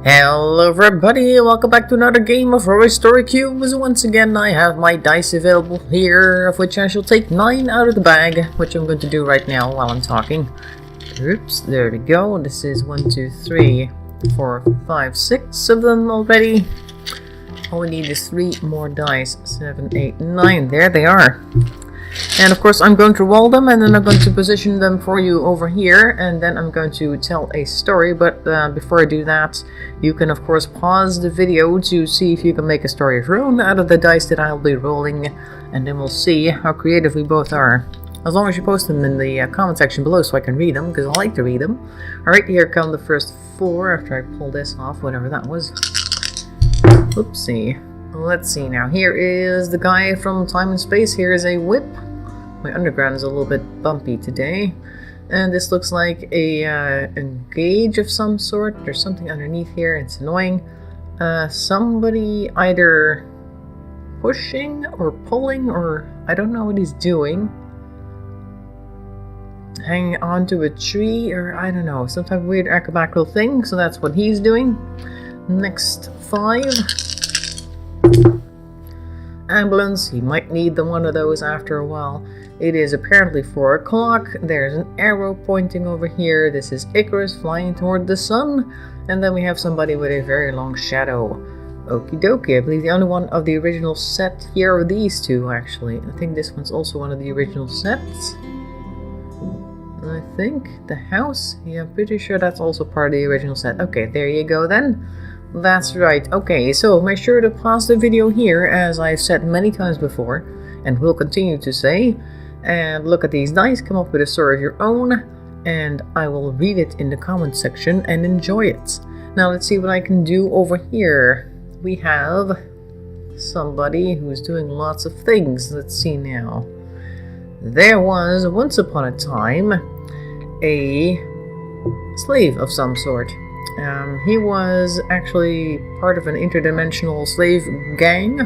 Hello everybody, welcome back to another game of Rory Story Cubes. Once again I have my dice available here, of which I shall take 9 out of the bag, which I'm going to do right now while I'm talking. Oops, there we go. This is 1, 2, 3, 4, 5, 6 of them already. All we need is 3 more dice. 7, 8, 9, there they are. And of course I'm going to roll them and then I'm going to position them for you over here, and then I'm going to tell a story. But before I do that, you can of course pause the video to see if you can make a story of your own out of the dice that I'll be rolling, and then we'll see how creative we both are. As long as you post them in the comment section below so I can read them, because I like to read them. Alright, here come the first 4 after I pull this off, whatever that was. Oopsie. Let's see now. Here is the guy from Time and Space. Here is a whip. My underground is a little bit bumpy today. And this looks like a gauge of some sort. There's something underneath here. It's annoying. Somebody either pushing or pulling, or I don't know what he's doing. Hanging onto a tree, or I don't know. Some type of weird acrobatical thing. So that's what he's doing. Next 5. Ambulance, he might need one of those after a while. It is apparently 4 o'clock. There's an arrow pointing over here. This is Icarus flying toward the sun. And then we have somebody with a very long shadow. Okie dokie. I believe the only one of the original set here are these two, actually. I think this one's also one of the original sets. I think the house, yeah, I'm pretty sure that's also part of the original set. Okay, there you go then. That's right. Okay, so make sure to pause the video here, as I've said many times before, and will continue to say, and look at these dice, come up with a story of your own, and I will read it in the comment section and enjoy it. Now let's see what I can do over here. We have somebody who's doing lots of things. Let's see now. There was, once upon a time, a slave of some sort. He was actually part of an interdimensional slave gang,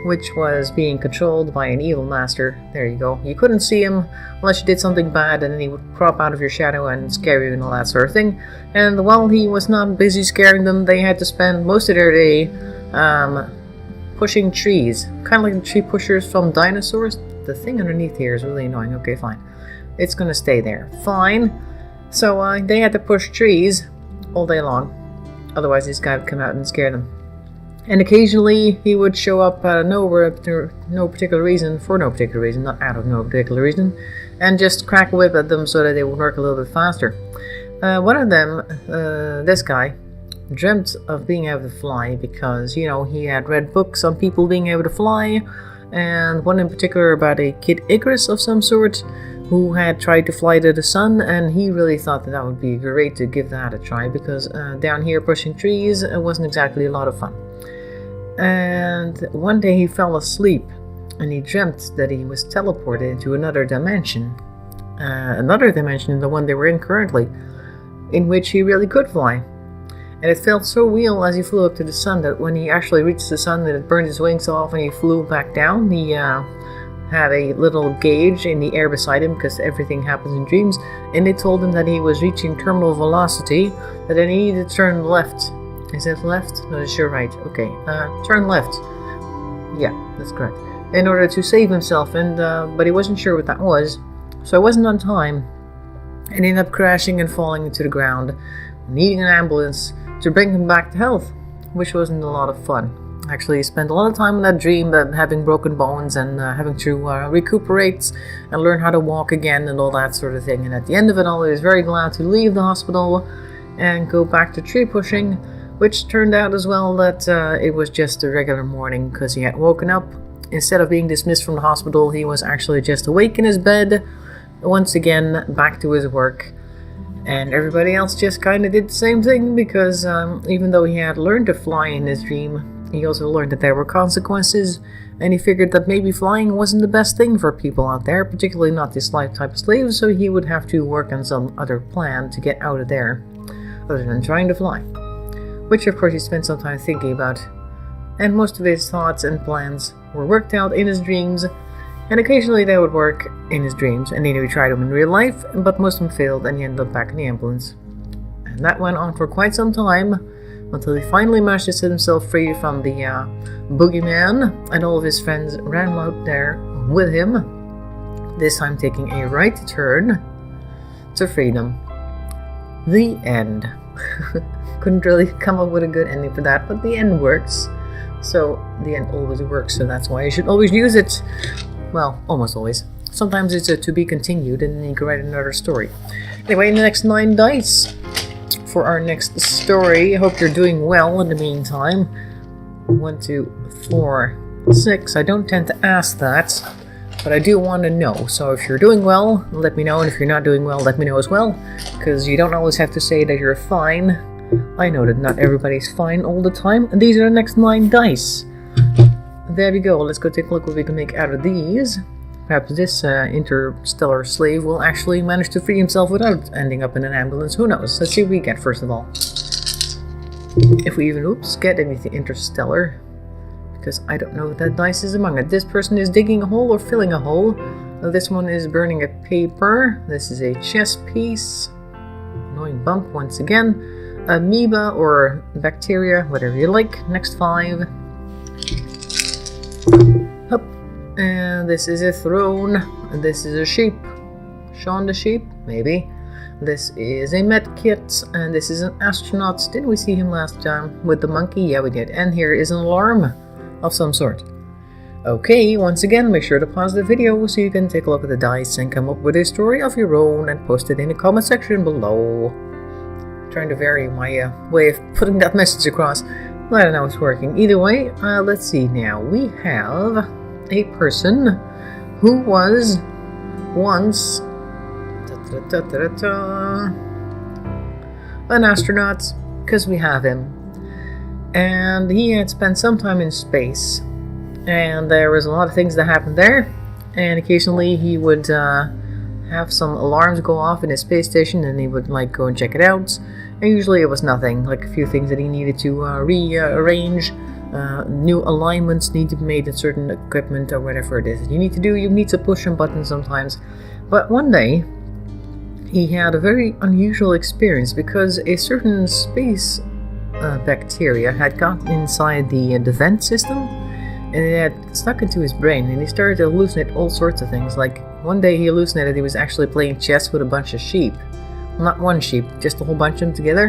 which was being controlled by an evil master. There you go. You couldn't see him unless you did something bad, and then he would crop out of your shadow and scare you and all that sort of thing. And while he was not busy scaring them, they had to spend most of their day pushing trees. Kind of like the tree pushers from dinosaurs. The thing underneath here is really annoying. Okay, fine. It's gonna stay there. Fine. So they had to push trees all day long, otherwise this guy would come out and scare them. And occasionally he would show up out of nowhere for no particular reason, not out of no particular reason, and just crack a whip at them so that they would work a little bit faster. One of them, this guy, dreamt of being able to fly because, you know, he had read books on people being able to fly, and one in particular about a kid Icarus of some sort, who had tried to fly to the sun, and he really thought that that would be great to give that a try, because down here pushing trees, it wasn't exactly a lot of fun. And one day he fell asleep, and he dreamt that he was teleported into another dimension, the one they were in currently, in which he really could fly. And it felt so real as he flew up to the sun that when he actually reached the sun, it burned his wings off and he flew back down. He had a little gauge in the air beside him, because everything happens in dreams, and it told him that he was reaching terminal velocity, that then he needed to turn left. Is that left? No, it's sure right. Okay, turn left. Yeah, that's correct. In order to save himself, and but he wasn't sure what that was, so it wasn't on time, and ended up crashing and falling into the ground, needing an ambulance to bring him back to health, which wasn't a lot of fun. Actually, he spent a lot of time in that dream, having broken bones and having to recuperate and learn how to walk again and all that sort of thing. And at the end of it all, he was very glad to leave the hospital and go back to tree pushing, which turned out as well that it was just a regular morning, because he had woken up. Instead of being dismissed from the hospital, he was actually just awake in his bed, once again back to his work. And everybody else just kind of did the same thing, because even though he had learned to fly in his dream, he also learned that there were consequences, and he figured that maybe flying wasn't the best thing for people out there, particularly not this type of slave, so he would have to work on some other plan to get out of there, other than trying to fly. Which of course he spent some time thinking about, and most of his thoughts and plans were worked out in his dreams, and occasionally they would work in his dreams, and then he tried them in real life, but most of them failed, and he ended up back in the ambulance. And that went on for quite some time, until he finally managed to set himself free from the boogeyman, and all of his friends ran out there with him, this time taking a right turn to freedom. The end. Couldn't really come up with a good ending for that, but the end works. So the end always works, so that's why you should always use it. Well, almost always. Sometimes it's a to be continued, and then you can write another story. Anyway, the next 9 dice for our next story. I hope you're doing well in the meantime. 1, 2, 4, 6. I don't tend to ask that, but I do want to know. So if you're doing well, let me know, and if you're not doing well, let me know as well, because you don't always have to say that you're fine. I know that not everybody's fine all the time, and these are the next 9 dice. There we go. Let's go take a look what we can make out of these. Perhaps this interstellar slave will actually manage to free himself without ending up in an ambulance. Who knows? Let's see what we get first of all. If we even, get anything interstellar. Because I don't know if that dice is among it. This person is digging a hole or filling a hole. This one is burning a paper. This is a chess piece. Annoying bump once again. Amoeba or bacteria, whatever you like. Next 5. Up. And this is a throne. And this is a sheep. Shaun the sheep? Maybe. This is a med kit. And this is an astronaut. Didn't we see him last time with the monkey? Yeah, we did. And here is an alarm of some sort. Okay, once again, make sure to pause the video so you can take a look at the dice and come up with a story of your own and post it in the comment section below. Trying to vary my way of putting that message across. I don't know if it's working. Either way, let's see now. We have a person who was once an astronaut, because we have him. And he had spent some time in space. And there was a lot of things that happened there. And occasionally he would have some alarms go off in his space station, and he would like go and check it out. And usually it was nothing, like a few things that he needed to rearrange. New alignments need to be made in certain equipment or whatever it is that you need to do. You need to push some buttons sometimes. But one day, he had a very unusual experience because a certain space bacteria had gotten inside the vent system, and it had stuck into his brain, and he started to hallucinate all sorts of things. Like, one day he hallucinated he was actually playing chess with a bunch of sheep. Not one sheep, just a whole bunch of them together.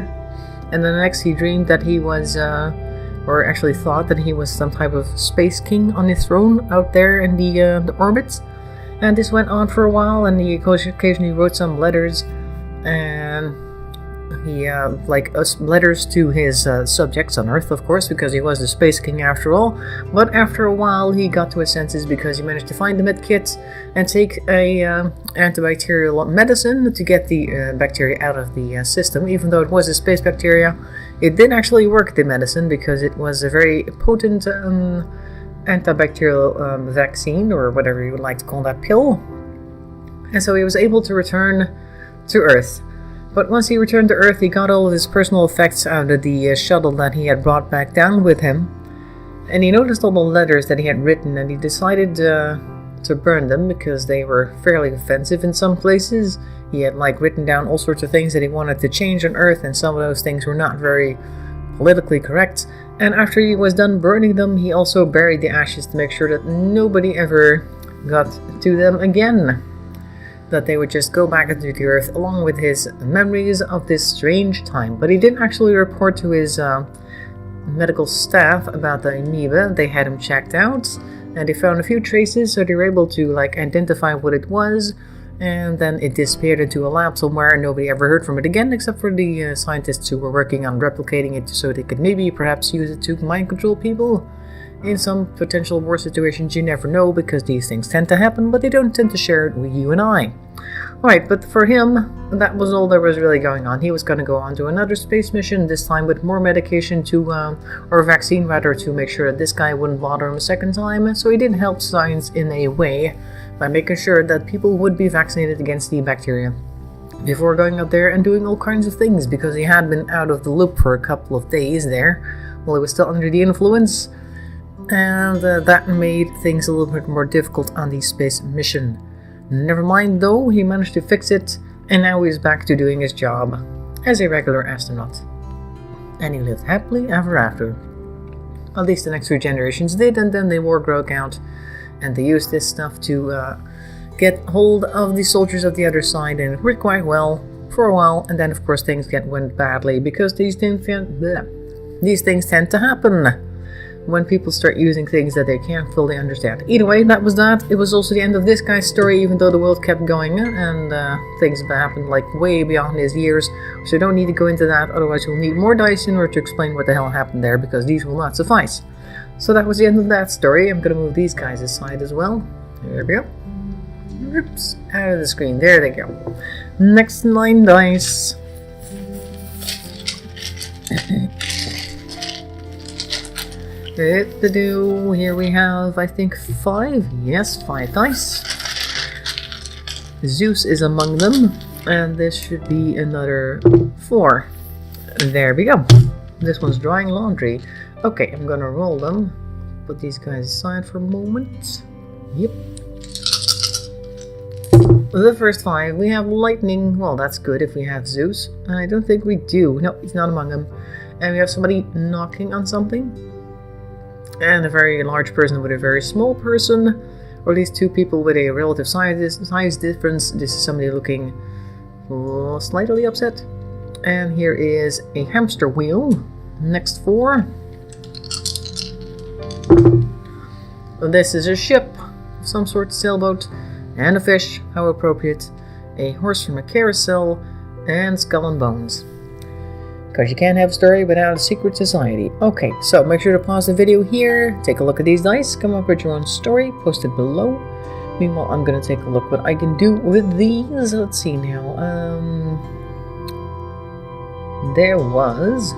And then the next he dreamed that he was, or actually thought that he was some type of space king on his throne out there in the orbits. And this went on for a while, and he occasionally wrote some letters, and he, letters to his subjects on Earth, of course, because he was the space king after all. But after a while, he got to his senses because he managed to find the med kit and take a antibacterial medicine to get the bacteria out of the system. Even though it was a space bacteria, it did actually work, the medicine, because it was a very potent antibacterial vaccine, or whatever you would like to call that pill. And so he was able to return to Earth. But once he returned to Earth, he got all of his personal effects out of the shuttle that he had brought back down with him. And he noticed all the letters that he had written, and he decided to burn them because they were fairly offensive in some places. He had written down all sorts of things that he wanted to change on Earth, and some of those things were not very politically correct. And after he was done burning them, he also buried the ashes to make sure that nobody ever got to them again. That they would just go back into the Earth along with his memories of this strange time. But he didn't actually report to his medical staff about the amoeba. They had him checked out, and they found a few traces, so they were able to identify what it was. And then it disappeared into a lab somewhere, and nobody ever heard from it again, except for the scientists who were working on replicating it so they could maybe perhaps use it to mind control people. In some potential war situations, you never know, because these things tend to happen, but they don't tend to share it with you and I. Alright, but for him, that was all there was really going on. He was going to go on to another space mission, this time with more medication to, or vaccine rather, to make sure that this guy wouldn't bother him a second time. So he did help science in a way by making sure that people would be vaccinated against the bacteria before going out there and doing all kinds of things, because he had been out of the loop for a couple of days there while he was still under the influence. And that made things a little bit more difficult on the space mission. Never mind though, he managed to fix it, and now he's back to doing his job as a regular astronaut. and he lived happily ever after. At least the next few generations did, and then the war broke out, and they used this stuff to get hold of the soldiers of the other side, and it worked quite well for a while, and then of course things went badly, because these things tend to happen when people start using things that they can't fully understand. Either way, that was that. It was also the end of this guy's story, even though the world kept going, and things happened like way beyond his years, so don't need to go into that, otherwise we'll need more dice in order to explain what the hell happened there, because these will not suffice. So that was the end of that story. I'm gonna move these guys aside as well. There we go. Oops, out of the screen. There they go. Next 9 dice. Here we have, I think, 5. Yes, 5 dice. Zeus is among them, and this should be another 4. There we go. This one's drying laundry. Okay, I'm gonna roll them. Put these guys aside for a moment. Yep. The first 5, we have lightning. Well, that's good if we have Zeus. I don't think we do. No, he's not among them. And we have somebody knocking on something. And a very large person with a very small person. Or at least 2 people with a relative size difference. This is somebody looking slightly upset. And here is a hamster wheel. Next 4. This is a ship of some sort, sailboat. And a fish, how appropriate, a horse from a carousel, and skull and bones. Because you can't have a story without a secret society. Okay, so make sure to pause the video here, take a look at these dice, come up with your own story, post it below. Meanwhile, I'm going to take a look what I can do with these. Let's see now. There was...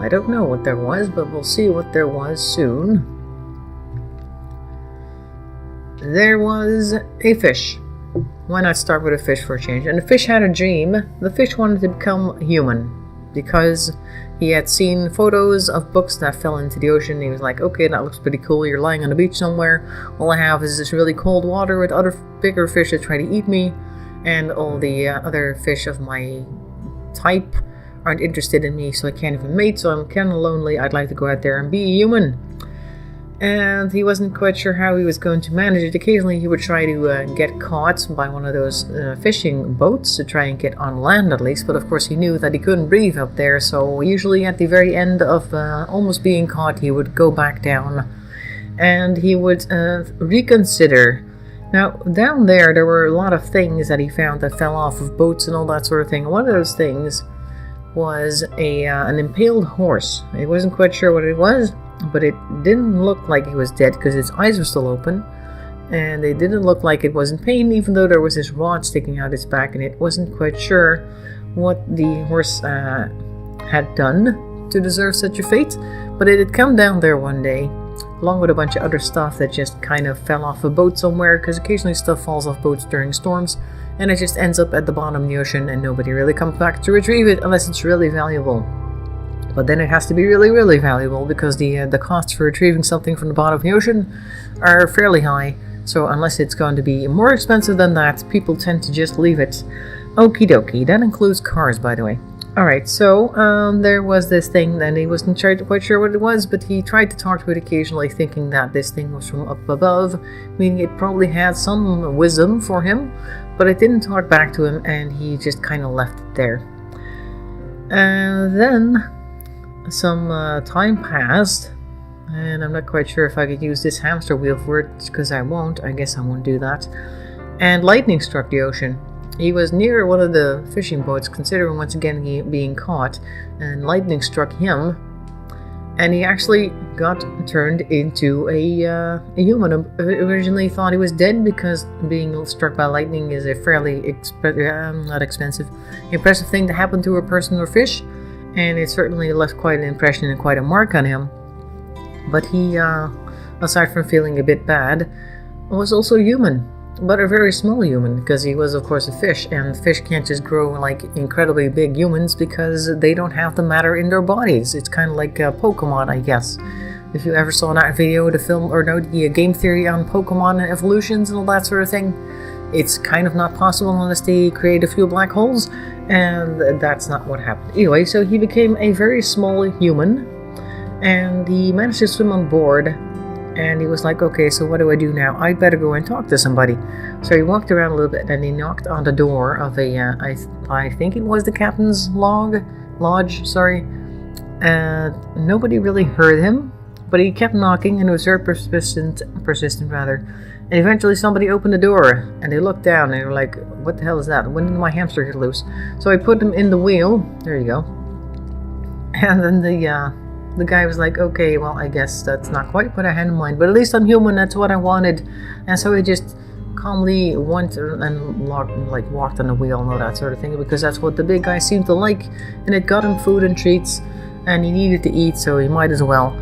I don't know what there was, but we'll see what there was soon. There was a fish. Why not start with a fish for a change? And the fish had a dream. The fish wanted to become human because he had seen photos of books that fell into the ocean. He was like, okay, that looks pretty cool. You're lying on the beach somewhere. All I have is this really cold water with other bigger fish that try to eat me. And all the other fish of my type aren't interested in me, so I can't even mate. So I'm kind of lonely. I'd like to go out there and be a human. And he wasn't quite sure how he was going to manage it. Occasionally he would try to get caught by one of those fishing boats to try and get on land at least, but of course he knew that he couldn't breathe up there, so usually at the very end of almost being caught he would go back down and he would reconsider. Now down there were a lot of things that he found that fell off of boats and all that sort of thing. One of those things was an impaled horse. He wasn't quite sure what it was, but it didn't look like he was dead because its eyes were still open, and it didn't look like it was in pain, even though there was this rod sticking out its back, and it wasn't quite sure what the horse had done to deserve such a fate. But it had come down there one day, along with a bunch of other stuff that just kind of fell off a boat somewhere, because occasionally stuff falls off boats during storms, and it just ends up at the bottom of the ocean, and nobody really comes back to retrieve it unless it's really valuable. But then it has to be really, really valuable, because the costs for retrieving something from the bottom of the ocean are fairly high. So unless it's going to be more expensive than that, people tend to just leave it. Okie dokie. That includes cars, by the way. Alright, so there was this thing, and he wasn't quite sure what it was, but he tried to talk to it occasionally, thinking that this thing was from up above, meaning it probably had some wisdom for him, but it didn't talk back to him, and he just kind of left it there. And then some time passed, and I'm not quite sure if I could use this hamster wheel for it, because I won't. I guess I won't do that. And lightning struck the ocean. He was near one of the fishing boats, considering once again being caught, and lightning struck him, and he actually got turned into a human. Originally thought he was dead, because being struck by lightning is a fairly impressive thing to happen to a person or fish. And it certainly left quite an impression and quite a mark on him. But he, aside from feeling a bit bad, was also human. But a very small human, because he was of course a fish, and fish can't just grow like incredibly big humans because they don't have the matter in their bodies. It's kind of like Pokemon, I guess. If you ever saw that video, the film, or no, the game theory on Pokemon and evolutions and all that sort of thing, it's kind of not possible unless they create a few black holes. And that's not what happened. Anyway, so he became a very small human, and he managed to swim on board. And he was like, okay, so what do I do now? I better go and talk to somebody. So he walked around a little bit, and he knocked on the door of a, I think it was the captain's lodge. Nobody really heard him, but he kept knocking, and it was very persistent rather. And eventually somebody opened the door, and they looked down, and they were like, what the hell is that? When did my hamster get loose? So I put him in the wheel. There you go. And then the guy was like, okay, well, I guess that's not quite what I had in mind, but at least I'm human, that's what I wanted. And so he just calmly went and walked on the wheel and all that sort of thing, because that's what the big guy seemed to like, and it got him food and treats, and he needed to eat, so he might as well.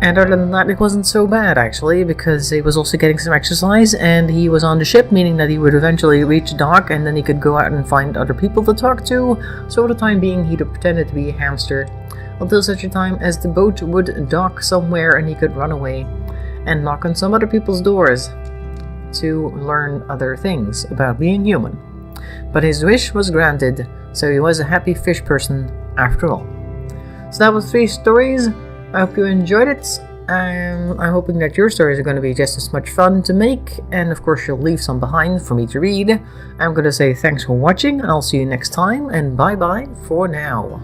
And other than that, it wasn't so bad, actually, because he was also getting some exercise, and he was on the ship, meaning that he would eventually reach dock, and then he could go out and find other people to talk to. So for the time being, he pretended to be a hamster, until such a time as the boat would dock somewhere and he could run away and knock on some other people's doors to learn other things about being human. But his wish was granted, so he was a happy fish person after all. So that was 3 stories. I hope you enjoyed it. I'm hoping that your stories are going to be just as much fun to make, and of course you'll leave some behind for me to read. I'm going to say thanks for watching, and I'll see you next time, and bye bye for now.